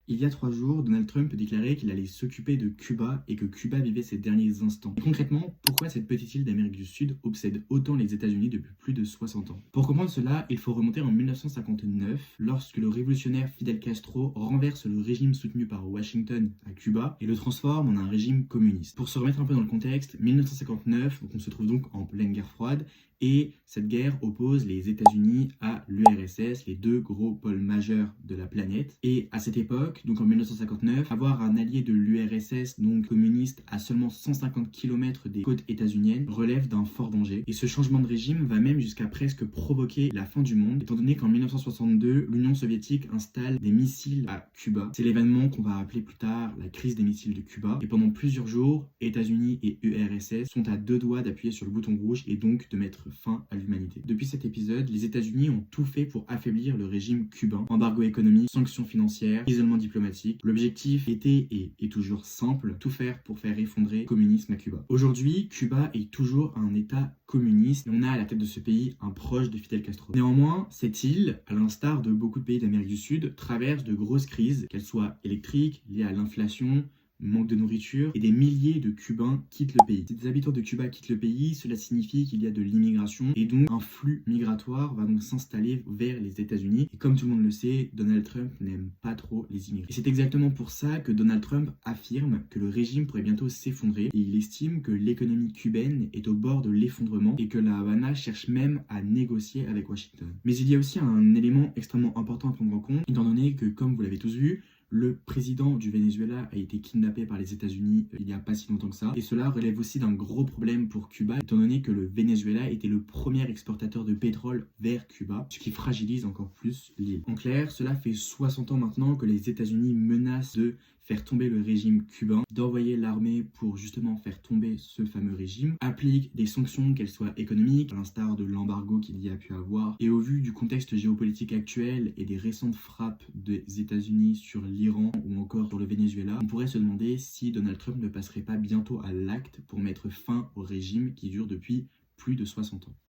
Il y a 3 jours, Donald Trump déclarait qu'il allait s'occuper de Cuba et que Cuba vivait ses derniers instants. Et concrètement, pourquoi cette petite île d'Amérique du Sud obsède autant les États-Unis depuis plus de 60 ans? Pour comprendre cela, il faut remonter en 1959, lorsque le révolutionnaire Fidel Castro renverse le régime soutenu par Washington à Cuba et le transforme en un régime communiste. Pour se remettre un peu dans le contexte, 1959, on se trouve donc en pleine guerre froide, et cette guerre oppose les États-Unis à l'URSS, les deux gros pôles majeurs de la planète. Et à cette époque, donc en 1959, avoir un allié de l'URSS, donc communiste, à seulement 150 km des côtes états-uniennes, relève d'un fort danger. Et ce changement de régime va même jusqu'à presque provoquer la fin du monde, étant donné qu'en 1962, l'Union soviétique installe des missiles à Cuba. C'est l'événement qu'on va appeler plus tard la crise des missiles de Cuba. Et pendant plusieurs jours, États-Unis et URSS sont à deux doigts d'appuyer sur le bouton rouge et donc de mettre fin à l'humanité. Depuis cet épisode, les États-Unis ont tout fait pour affaiblir le régime cubain. Embargo économique, sanctions financières, isolement diplomatique. L'objectif était et est toujours simple, tout faire pour faire effondrer le communisme à Cuba. Aujourd'hui, Cuba est toujours un État communiste et on a à la tête de ce pays un proche de Fidel Castro. Néanmoins, cette île, à l'instar de beaucoup de pays d'Amérique du Sud, traverse de grosses crises, qu'elles soient électriques, liées à l'inflation, manque de nourriture, et des milliers de Cubains quittent le pays. Si des habitants de Cuba quittent le pays, cela signifie qu'il y a de l'immigration et donc un flux migratoire va donc s'installer vers les États-Unis. Et comme tout le monde le sait, Donald Trump n'aime pas trop les immigrés. Et c'est exactement pour ça que Donald Trump affirme que le régime pourrait bientôt s'effondrer et il estime que l'économie cubaine est au bord de l'effondrement et que la Havana cherche même à négocier avec Washington. Mais il y a aussi un élément extrêmement important à prendre en compte, étant donné que, comme vous l'avez tous vu, le président du Venezuela a été kidnappé par les États-Unis il n'y a pas si longtemps que ça. Et cela relève aussi d'un gros problème pour Cuba, étant donné que le Venezuela était le premier exportateur de pétrole vers Cuba, ce qui fragilise encore plus l'île. En clair, cela fait 60 ans maintenant que les États-Unis menacent de faire tomber le régime cubain, d'envoyer l'armée pour justement faire tomber ce fameux régime, applique des sanctions, qu'elles soient économiques, à l'instar de l'embargo qu'il y a pu avoir. Et au vu du contexte géopolitique actuel et des récentes frappes des États-Unis sur l'Iran ou encore sur le Venezuela, on pourrait se demander si Donald Trump ne passerait pas bientôt à l'acte pour mettre fin au régime qui dure depuis plus de 60 ans.